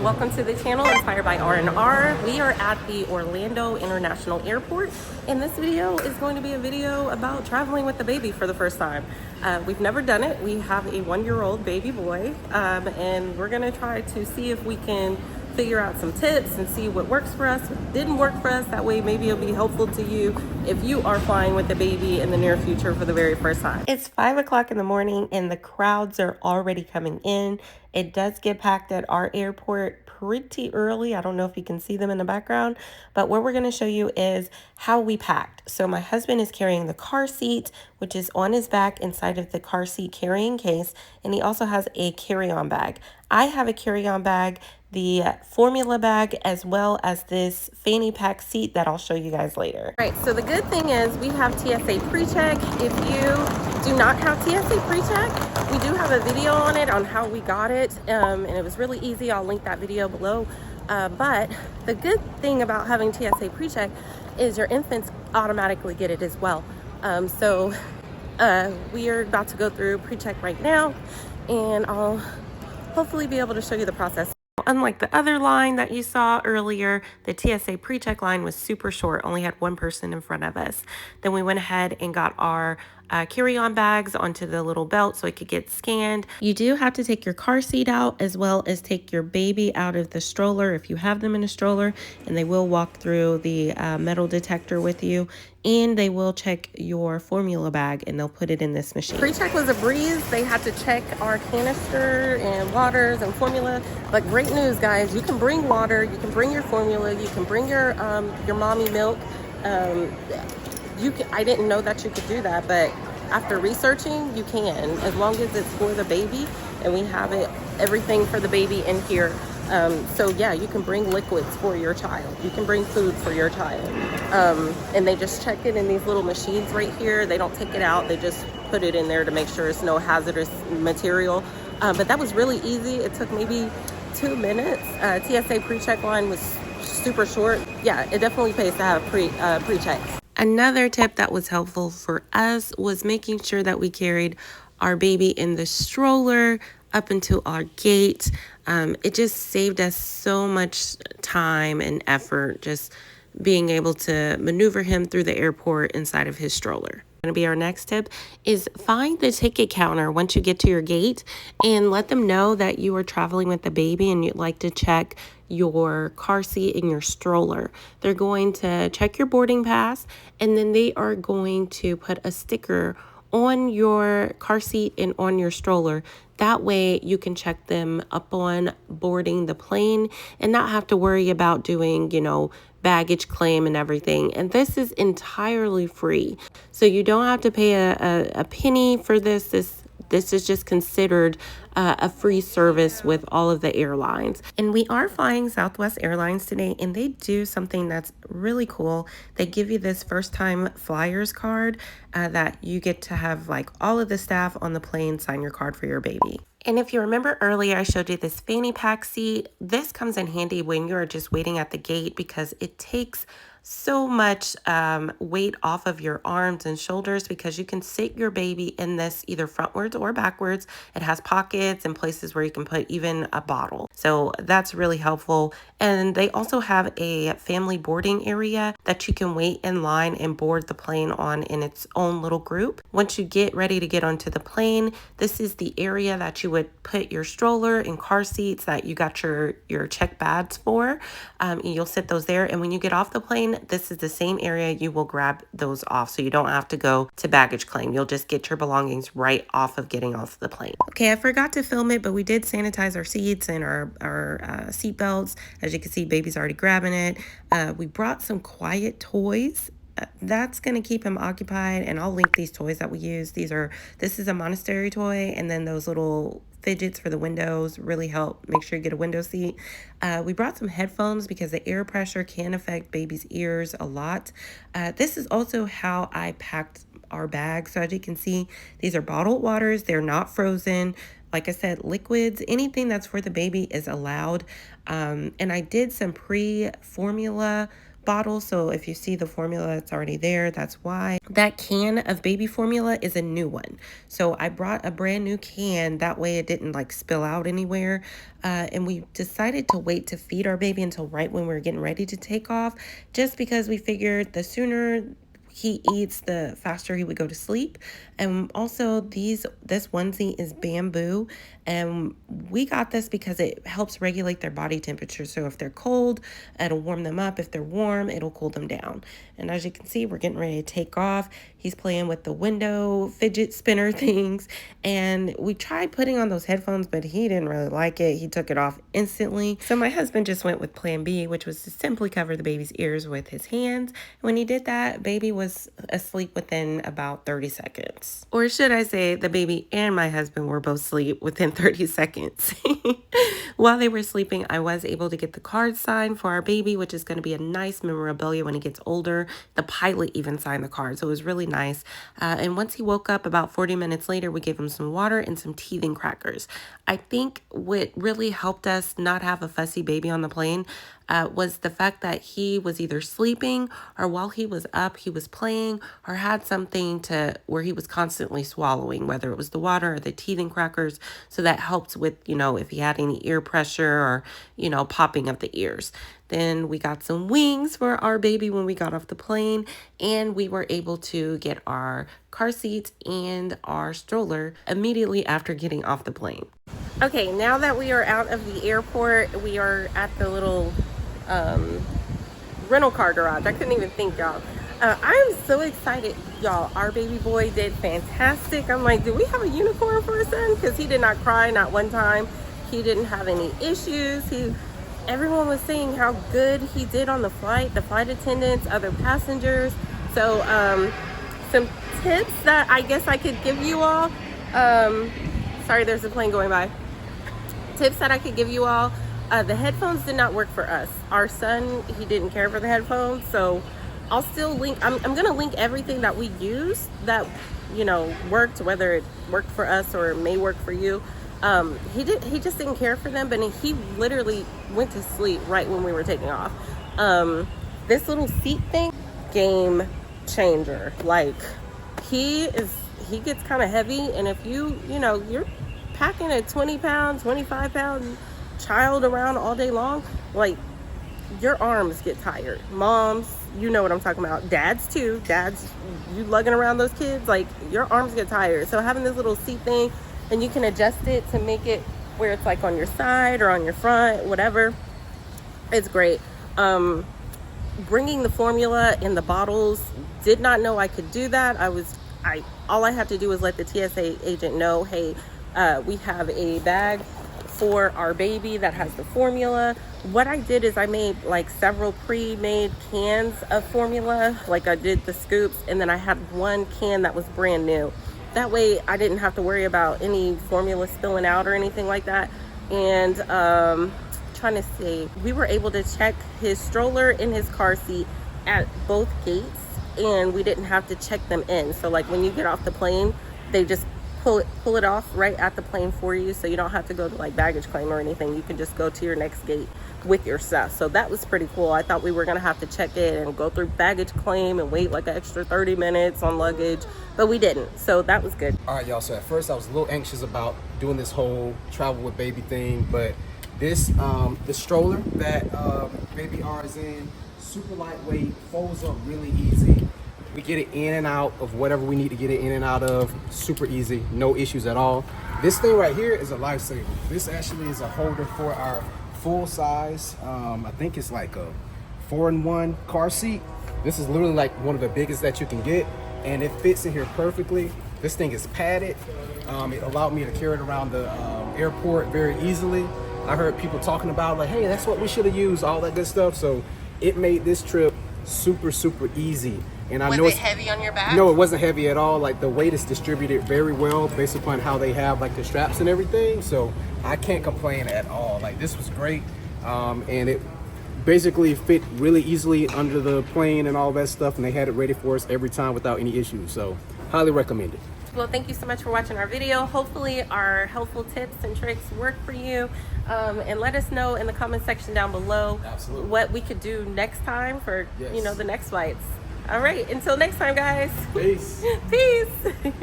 Welcome to the channel, Inspired by R&R. We are at the Orlando International Airport, and this video is going to be a video about traveling with the baby for the first time. We've never done it. We have a 1-year-old baby boy, and we're gonna try to see if we can figure out some tips and see what works for us, what didn't work for us. That way maybe it'll be helpful to you if you are flying with the baby in the near future for the very first time. It's 5 o'clock in the morning and the crowds are already coming in. It does get packed at our airport pretty early. I don't know if you can see them in the background, but what we're going to show you is how we packed. So my husband is carrying the car seat, which is on his back inside of the car seat carrying case, and he also has a carry-on bag. I have a carry-on bag, the formula bag, as well as this fanny pack seat that I'll show you guys later. All right, so the good thing is we have TSA pre-check. If you do not have TSA pre-check, we do have a video on it on how we got it, and it was really easy. I'll link that video below. But the good thing about having TSA pre-check is your infants automatically get it as well. We are about to go through pre-check right now, and I'll hopefully be able to show you the process. Unlike the other line that you saw earlier, the TSA pre-check line was super short, only had one person in front of us. Then we went ahead and got our carry-on bags onto the little belt so it could get scanned. You do have to take your car seat out as well as take your baby out of the stroller if you have them in a stroller, and they will walk through the metal detector with you, and they will check your formula bag and they'll put it in this machine. Pre-check was a breeze. They had to check our canister and waters and formula, but great news, guys. You can bring water, you can bring your formula, you can bring your mommy milk. I didn't know that you could do that, but after researching, you can, as long as it's for the baby, and we have everything for the baby in here. So yeah, you can bring liquids for your child. You can bring food for your child. And they just check it in these little machines right here. They don't take it out. They just put it in there to make sure it's no hazardous material. But that was really easy. It took maybe 2 minutes. TSA pre-check line was super short. Yeah, it definitely pays to have pre-checks. Another tip that was helpful for us was making sure that we carried our baby in the stroller up until our gate. It just saved us so much time and effort just being able to maneuver him through the airport inside of his stroller. Going to be our next tip is find the ticket counter once you get to your gate and let them know that you are traveling with the baby and you'd like to check your car seat and your stroller. They're going to check your boarding pass, and then they are going to put a sticker on your car seat and on your stroller. That way you can check them upon boarding the plane and not have to worry about doing, baggage claim and everything. And this is entirely free. So you don't have to pay a penny for this. This is just considered a free service with all of the airlines. And we are flying Southwest Airlines today, and they do something that's really cool. They give you this first time flyers card that you get to have like all of the staff on the plane sign your card for your baby. And if you remember earlier, I showed you this fanny pack seat. This comes in handy when you're just waiting at the gate because it takes so much weight off of your arms and shoulders, because you can sit your baby in this either frontwards or backwards. It has pockets and places where you can put even a bottle. So that's really helpful. And they also have a family boarding area that you can wait in line and board the plane on in its own little group. Once you get ready to get onto the plane, this is the area that you would put your stroller and car seats that you got your check bags for. You'll sit those there, and when you get off the plane, this is the same area you will grab those off, so you don't have to go to baggage claim. You'll just get your belongings right off of getting off the plane. Okay, I forgot to film it, but we did sanitize our seats and our seat belts. As you can see, baby's already grabbing it. We brought some quiet toys. That's going to keep him occupied, and I'll link these toys that we use. This is a monastery toy, and then those little fidgets for the windows really help make sure you get a window seat. We brought some headphones because the air pressure can affect baby's ears a lot. This is also how I packed our bags. So as you can see, these are bottled waters. They're not frozen. Like I said, liquids, anything that's for the baby is allowed. And I did some pre-formula bottle. So if you see the formula that's already there, that's why. That can of baby formula is a new one. So I brought a brand new can. That way it didn't like spill out anywhere. And we decided to wait to feed our baby until right when we were getting ready to take off, just because we figured the sooner he eats, the faster he would go to sleep. And also this onesie is bamboo, and we got this because it helps regulate their body temperature. So if they're cold, it'll warm them up. If they're warm, it'll cool them down. And as you can see, we're getting ready to take off. He's playing with the window fidget spinner things, and we tried putting on those headphones, but he didn't really like it. He took it off instantly. So my husband just went with plan B, which was to simply cover the baby's ears with his hands. When he did that, baby was asleep within about 30 seconds. Or should I say, the baby and my husband were both asleep within 30 seconds. While they were sleeping, I was able to get the card signed for our baby, which is going to be a nice memorabilia when he gets older. The pilot even signed the card, so it was really nice. And once he woke up, about 40 minutes later, we gave him some water and some teething crackers. I think what really helped us not have a fussy baby on the plane was the fact that he was either sleeping, or while he was up, he was playing or had something to where he was constantly swallowing, whether it was the water or the teething crackers. So that helped with, if he had any ear pressure or, popping of the ears. Then we got some wings for our baby when we got off the plane, and we were able to get our car seats and our stroller immediately after getting off the plane. Okay, now that we are out of the airport, we are at the little rental car garage. I couldn't even think, y'all. I'm so excited, y'all. Our baby boy did fantastic. I'm like, do we have a unicorn for a son? Because he did not cry, not one time. He didn't have any issues. Everyone was saying how good he did on the flight attendants, other passengers. So some tips that I guess I could give you all. Sorry, there's a plane going by. Tips that I could give you all. The headphones did not work for us. Our son, he didn't care for the headphones, so I'll still link. I'm gonna link everything that we use that worked, whether it worked for us or it may work for you. He just didn't care for them, but he literally went to sleep right when we were taking off. This little seat thing, game changer. Like he gets kind of heavy, and if you're packing a 20-pound, 25-pound child around all day long, like your arms get tired. Moms, you know what I'm talking about. Dads too. Dads, you lugging around those kids, like your arms get tired. So having this little seat thing, and you can adjust it to make it where it's like on your side or on your front, whatever. It's great. Bringing the formula in the bottles, did not know I could do that. All I had to do was let the TSA agent know, hey, we have a bag for our baby that has the formula. What I did is I made like several pre-made cans of formula. Like I did the scoops, and then I had one can that was brand new. That way I didn't have to worry about any formula spilling out or anything like that. And trying to see, we were able to check his stroller and his car seat at both gates, and we didn't have to check them in. So like when you get off the plane, they just pull it off right at the plane for you, so you don't have to go to like baggage claim or anything. You can just go to your next gate with your stuff. So that was pretty cool. I thought we were gonna have to check it and go through baggage claim and wait like an extra 30 minutes on luggage, but we didn't, so that was good. All right, y'all, so at first I was a little anxious about doing this whole travel with baby thing, but this the stroller that baby R is in, super lightweight, folds up really easy. We get it in and out of whatever we need to get it in and out of, super easy, no issues at all. This thing right here is a lifesaver. This actually is a holder for our full size, I think it's like a 4-in-1 car seat. This is literally like one of the biggest that you can get, and it fits in here perfectly. This thing is padded. It allowed me to carry it around the airport very easily. I heard people talking about like, hey, that's what we should have used, all that good stuff. So it made this trip super, super easy. And I know Was it heavy on your back? No, it wasn't heavy at all. Like the weight is distributed very well based upon how they have like the straps and everything. So I can't complain at all. Like this was great. And it basically fit really easily under the plane and all that stuff. And they had it ready for us every time without any issues. So highly recommend it. Well, thank you so much for watching our video. Hopefully our helpful tips and tricks work for you. And let us know in the comment section down below Absolutely. what we could do next time for, Yes. you know, the next flights. All right, until next time, guys. Peace. Peace.